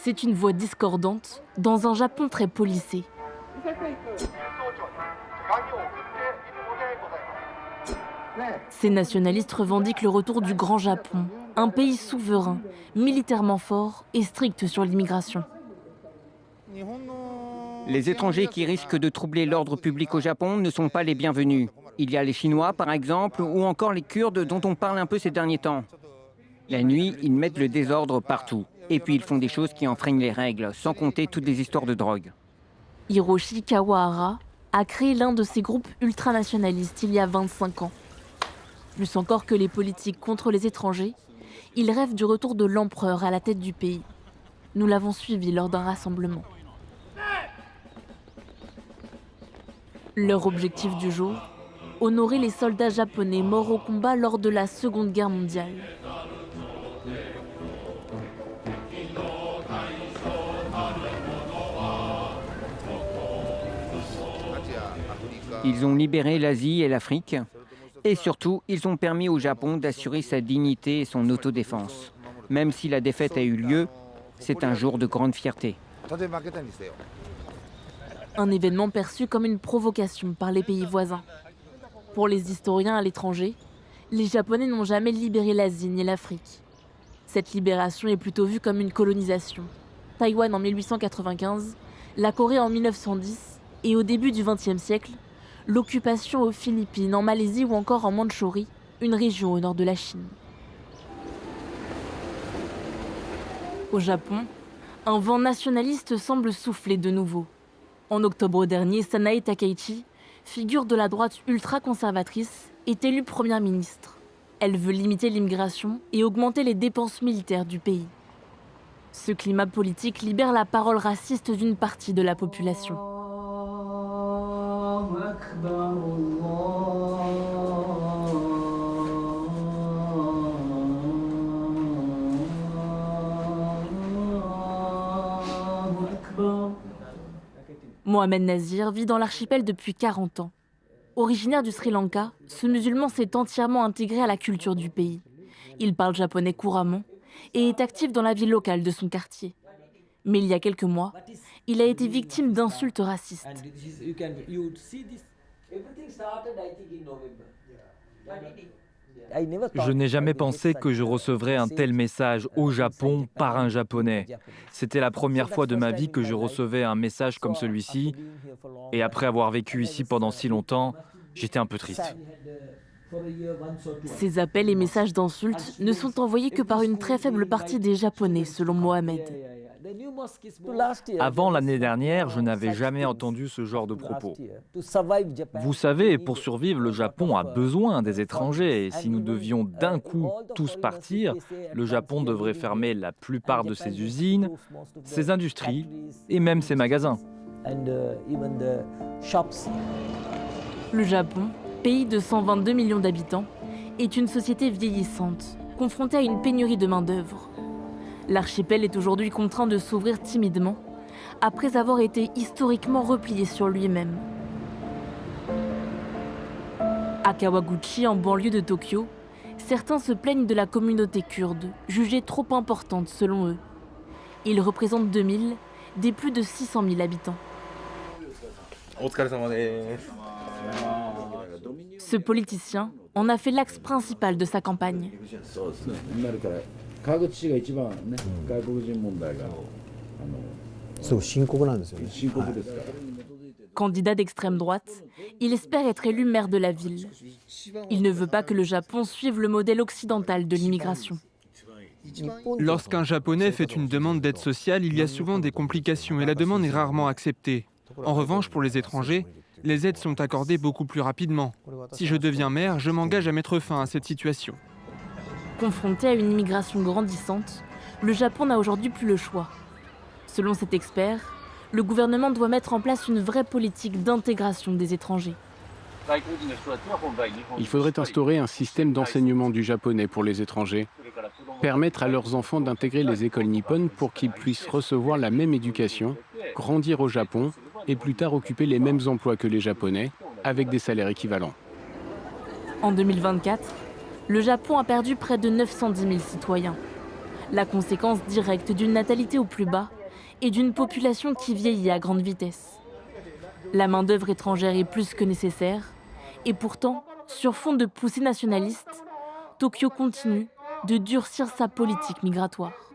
C'est une voix discordante dans un Japon très policé. Ces nationalistes revendiquent le retour du Grand Japon, un pays souverain, militairement fort et strict sur l'immigration. Les étrangers qui risquent de troubler l'ordre public au Japon ne sont pas les bienvenus. Il y a les Chinois, par exemple, ou encore les Kurdes dont on parle un peu ces derniers temps. La nuit, ils mettent le désordre partout. Et puis ils font des choses qui enfreignent les règles, sans compter toutes les histoires de drogue. Hiroshi Kawahara a créé l'un de ces groupes ultranationalistes il y a 25 ans. Plus encore que les politiques contre les étrangers, il rêve du retour de l'empereur à la tête du pays. Nous l'avons suivi lors d'un rassemblement. Leur objectif du jour, honorer les soldats japonais morts au combat lors de la Seconde Guerre mondiale. Ils ont libéré l'Asie et l'Afrique. Et surtout, ils ont permis au Japon d'assurer sa dignité et son autodéfense. Même si la défaite a eu lieu, c'est un jour de grande fierté. Un événement perçu comme une provocation par les pays voisins. Pour les historiens à l'étranger, les Japonais n'ont jamais libéré l'Asie ni l'Afrique. Cette libération est plutôt vue comme une colonisation. Taïwan en 1895, la Corée en 1910 et au début du XXe siècle, l'occupation aux Philippines, en Malaisie ou encore en Mandchourie, une région au nord de la Chine. Au Japon, un vent nationaliste semble souffler de nouveau. En octobre dernier, Sanae Takaichi, figure de la droite ultra-conservatrice, est élue première ministre. Elle veut limiter l'immigration et augmenter les dépenses militaires du pays. Ce climat politique libère la parole raciste d'une partie de la population. Mohamed Nazir vit dans l'archipel depuis 40 ans. Originaire du Sri Lanka, ce musulman s'est entièrement intégré à la culture du pays. Il parle japonais couramment et est actif dans la vie locale de son quartier. Mais il y a quelques mois, il a été victime d'insultes racistes. Je n'ai jamais pensé que je recevrais un tel message au Japon par un Japonais. C'était la première fois de ma vie que je recevais un message comme celui-ci. Et après avoir vécu ici pendant si longtemps, j'étais un peu triste. Ces appels et messages d'insultes ne sont envoyés que par une très faible partie des Japonais, selon Mohamed. Avant l'année dernière, je n'avais jamais entendu ce genre de propos. Vous savez, pour survivre, le Japon a besoin des étrangers. Et si nous devions d'un coup tous partir, le Japon devrait fermer la plupart de ses usines, ses industries et même ses magasins. Le Japon, pays de 122 millions d'habitants, est une société vieillissante, confrontée à une pénurie de main-d'œuvre. L'archipel est aujourd'hui contraint de s'ouvrir timidement, après avoir été historiquement replié sur lui-même. À Kawaguchi, en banlieue de Tokyo, certains se plaignent de la communauté kurde, jugée trop importante selon eux. Ils représentent 2000 des plus de 600 000 habitants. Ce politicien en a fait l'axe principal de sa campagne. Candidat d'extrême droite, il espère être élu maire de la ville. Il ne veut pas que le Japon suive le modèle occidental de l'immigration. Lorsqu'un Japonais fait une demande d'aide sociale, il y a souvent des complications et la demande est rarement acceptée. En revanche, pour les étrangers, les aides sont accordées beaucoup plus rapidement. Si je deviens maire, je m'engage à mettre fin à cette situation. Confronté à une immigration grandissante, le Japon n'a aujourd'hui plus le choix. Selon cet expert, le gouvernement doit mettre en place une vraie politique d'intégration des étrangers. Il faudrait instaurer un système d'enseignement du japonais pour les étrangers. Permettre à leurs enfants d'intégrer les écoles nippones pour qu'ils puissent recevoir la même éducation, grandir au Japon et plus tard occuper les mêmes emplois que les Japonais, avec des salaires équivalents. En 2024, le Japon a perdu près de 910 000 citoyens. La conséquence directe d'une natalité au plus bas et d'une population qui vieillit à grande vitesse. La main-d'œuvre étrangère est plus que nécessaire, et pourtant, sur fond de poussée nationaliste, Tokyo continue de durcir sa politique migratoire.